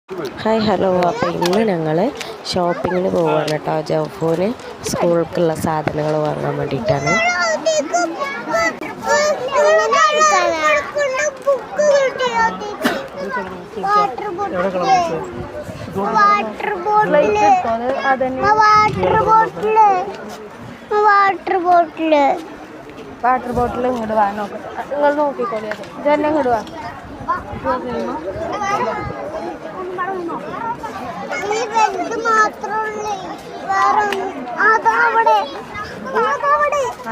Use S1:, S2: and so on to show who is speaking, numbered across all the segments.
S1: Hi hello. അപ്പോൾ ഇന്ന് ഞങ്ങൾ ഷോപ്പിങ്ങിന് പോവുകയാണ് കേട്ടോ. ജോഫോന് സ്കൂൾക്കുള്ള സാധനങ്ങൾ വാങ്ങാൻ വേണ്ടിയിട്ടാണ്.
S2: വാട്ടർ ബോട്ടിൽ ഇങ്ങോട്ട് വാ, നോക്കട്ടെ. നിങ്ങൾ നോക്കിക്കോളി. അത് ഇതന്നെ ഇങ്ങോട്ട് വാ.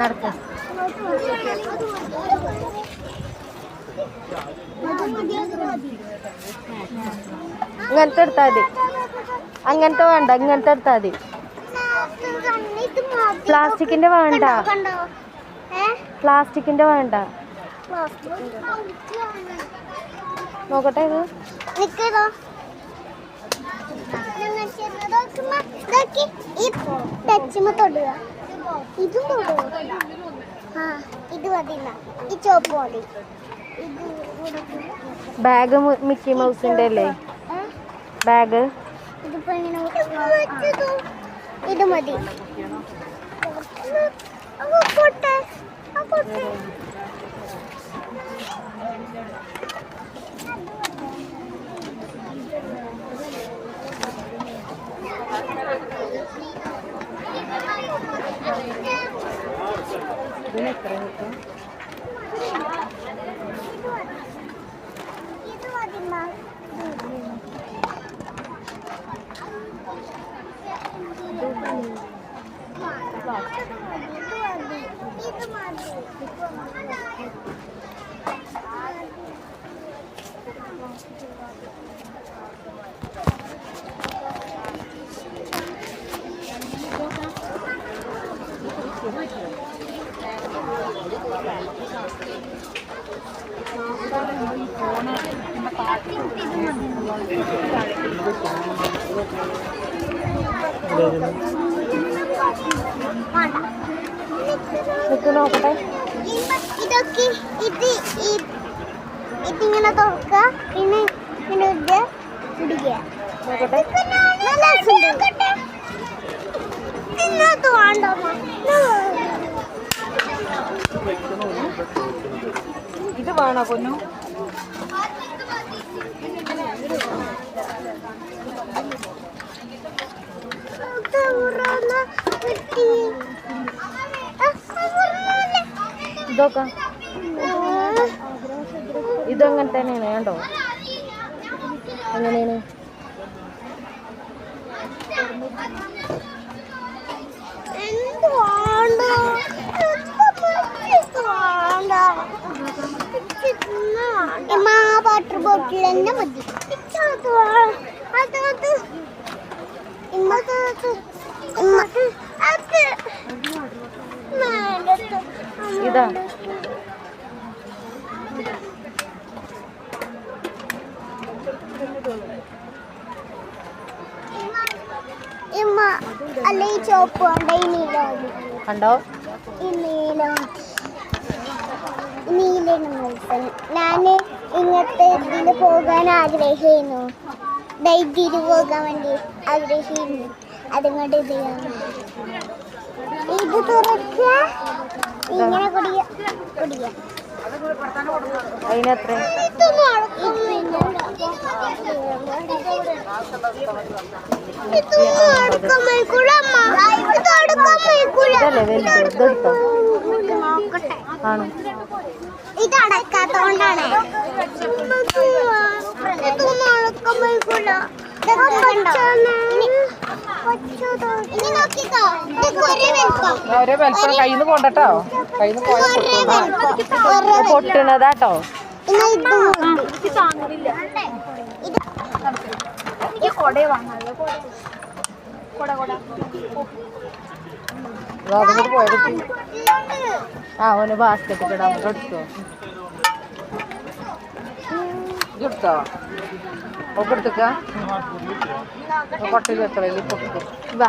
S2: നടക്ക ഇങ്ങനത്തെ എടുത്താൽ മതി. അങ്ങനത്തെ വേണ്ട, ഇങ്ങനത്തെ എടുത്താൽ മതി. പ്ലാസ്റ്റിക്കിന്റെ വേണ്ട, പ്ലാസ്റ്റിക്കിന്റെ വേണ്ട. നോക്കട്ടെ. ബാഗ് മിക്കി മൗസിന്റെ അല്ലേ ബാഗ്?
S3: ഇത് മതി.
S2: നോക്കട്ടെ.
S3: ഇതൊക്കെ ഇതിങ്ങനെ തുറക്കുക, പിന്നെ ഇങ്ങനെ കുടിക്കുക.
S2: ഇത് വേണോ പൊന്നു? ഇതൊക്കെ ഇതങ്ങനെ തന്നെയാണ്. വേണ്ടോ? എങ്ങനെയാണ്?
S3: വാട്ടർ ബോട്ടിൽ തന്നെ മതി.
S2: ഇതാ
S3: അല്ല, ഈ ചോപ്പ് വേണ്ട, ഈ നീല
S2: കണ്ടോ?
S3: ഈ നീല ഞാൻ ഇങ്ങനത്തെ ഇതിൽ പോകാൻ ആഗ്രഹിക്കുന്നു. ഇതിൽ പോകാൻ വേണ്ടി ആഗ്രഹിക്കുന്നു. അതുകൊണ്ട് ഇത് തുറക്കുക, ഇങ്ങനെ കുടിക്കുക.
S2: അതിനെത്ര? ഇതല്ലേ വലുത്? ഇതെടുത്തോ? ആണോ?
S3: ഇത് അടക്കാത്തോണ്ടാണ്.
S2: ഒരേ വലിപ്പം കയ്യിൽ നിന്ന് കൊണ്ടട്ടോ. കയ്യിൽ നിന്ന് പൊട്ടണതാട്ടോ. ഓന് ബാസ്കറ്റ് ഇടാൻ എടുത്തോ? എടുത്തോ? ഒക്കെ എടുത്തുക്ക. കൊട്ടയിൽ എത്ര പൊട്ടു? വാ.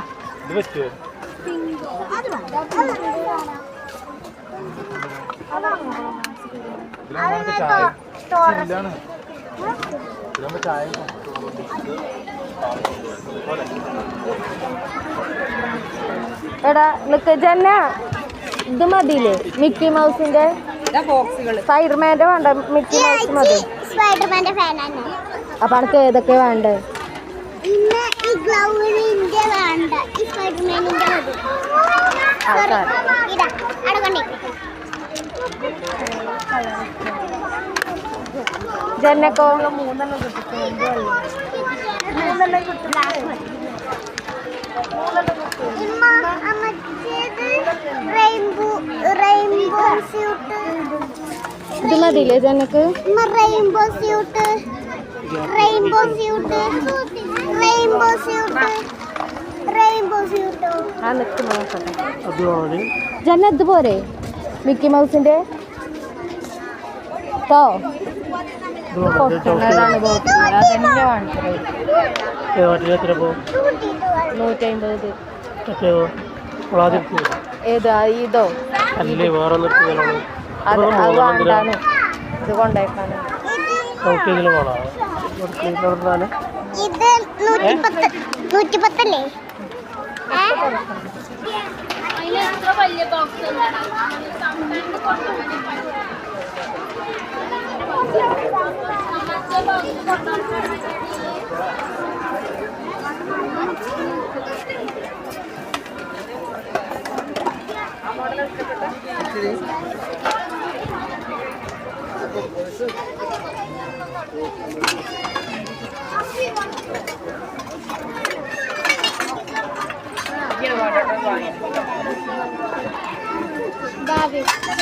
S3: ചായ
S2: എടാ നിക്ക് ജന്ന ഇത് മതിയില്ലേ മിക്കി മൗസിന്റെ സ്പൈഡർമാന്റെ വേണ്ട മിക്കി മൗസ് മതി.
S3: സ്പൈഡർമാന്റെ ഫാനാണ്.
S2: അപ്പൊ അനക്ക് ഏതൊക്കെ വേണ്ടേ?
S3: ഇന്ന് ഈ ഗ്ലൗവിന്റെ വേണ്ട, ഈ സ്പൈഡർമാനിന്റെ മതി. ഇതാ അവിടെ കൊണ്ടിരിക്കട്ടെ.
S2: ജന്നക്കോ
S3: ഇമ്മ അമ്മച്ചേത് റെയിൻബോ സ്യൂട്ട്.
S2: ഇത് മതിയില്ലേ ജന്നക്ക്?
S3: ഇമ്മ റെയിൻബോ സ്യൂട്ട്
S2: ആ നിക്ക് നോക്കട്ടെ. ജന്ന ഇത് പോരെ മിക്കി മൗസിന്റെ ട്ടോ പൊട്ടുന്നതാണ് ബോട്ടിൽ. അതന്നെ വാങ്ങിച്ചത് 150. ഏതാ ഇതോ? അത് വേണ്ടാണ്, ഇത് കൊണ്ടേക്കാണ്.
S3: ഇത് 110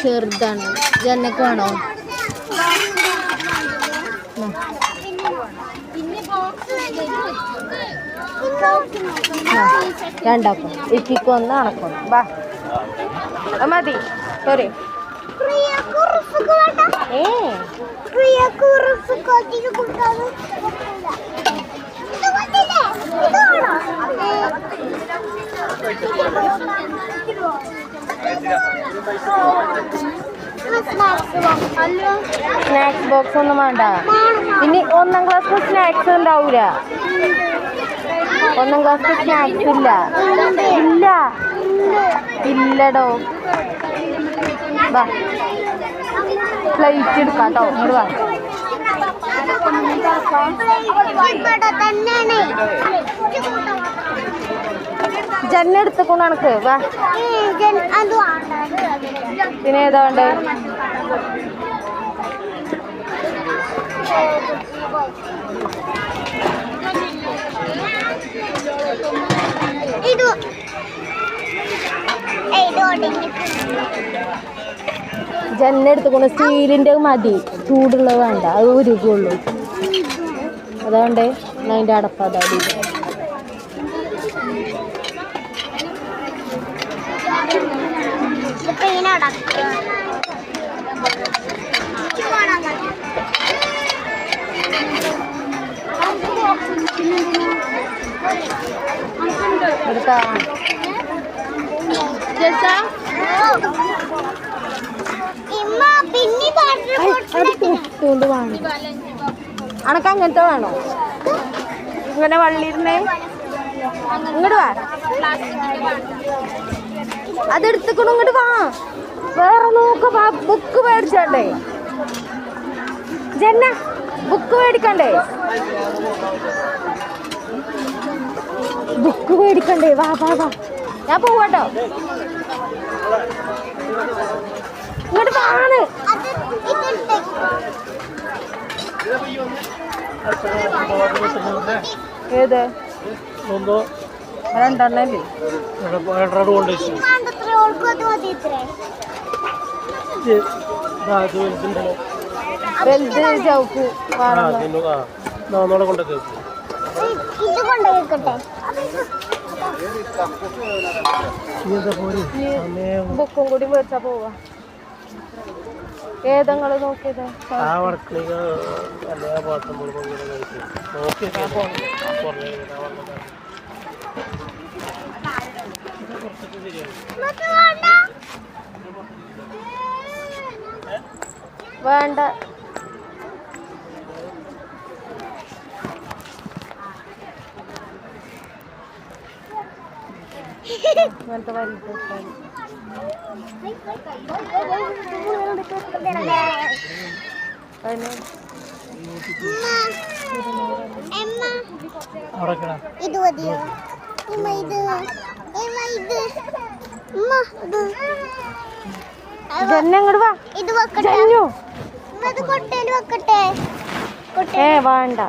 S2: ചെറുതാണ്. ജന്നക്ക് വേണോ? രണ്ടാക്കും ഇക്കൊന്ന് അണക്കും. ബാ മതി. സോറി സ്നാക്സ് ബോക്സ് ഒന്നും വേണ്ട. ഇനി 1ാം ക്ലാസ്സിൽ സ്നാക്സ് ഉണ്ടാവൂല. 1ാം ക്ലാസ്സിൽ സ്നാക്സ് ഇല്ല. ഇല്ലടോ. വാ പ്ലേറ്റ് എടുക്കാട്ടോ. ഇങ്ങോട്ട് വാ. ജന്ന എടുത്തുകൊണ്ട് കണക്ക്. വാ പിന്നെ ഏതാ വേണ്ടേ? ജന്ന എടുത്തുകൊണ്ട് സ്റ്റീലിൻ്റെ മതി. ചൂടുള്ളത് വേണ്ട, അത് ഉരുകുള്ളൂ. അതുകൊണ്ടേ അതിൻ്റെ അടപ്പ് അതാടി. എടുത്താ കൊണ്ട് വേണം. അനക്ക് അങ്ങനത്തെ വേണോ? ഇങ്ങനെ വള്ളിയിരുന്നേ. ഇങ്ങോട്ട് വാ. അതെടുത്തുകൊണ്ട് ഇങ്ങോട്ട് വാ. വേറെ നോക്ക. ബുക്ക് മേടിച്ചേ ജന്ന? ബുക്ക് മേടിക്കണ്ടേ? ബുക്ക് മേടിക്കണ്ടേ? വാ വാ വാ. ഞാൻ പോവാട്ടോ. ഇങ്ങോട്ട് വാണ്. ഏത്? 2 വലുത് ചൗക്ക് ബുക്കും കൂടി മേടിച്ചാ പോവാ. ഏതങ്ങള് നോക്കിയത്? വേണ്ട. അങ്ങനത്തെ വലുത് അതിന്
S3: ഇത് മതിയോ ഉമ്മ ഇത് ഉമ്മ
S2: ഇതന്നെ ഇങ്ങോട്ട് വാ
S3: ഇത് വെക്കട്ടെ
S2: ജന്നു.
S3: ഉമ്മ ഇത് കൊട്ടയിൽ വെക്കട്ടെ
S2: വേണ്ട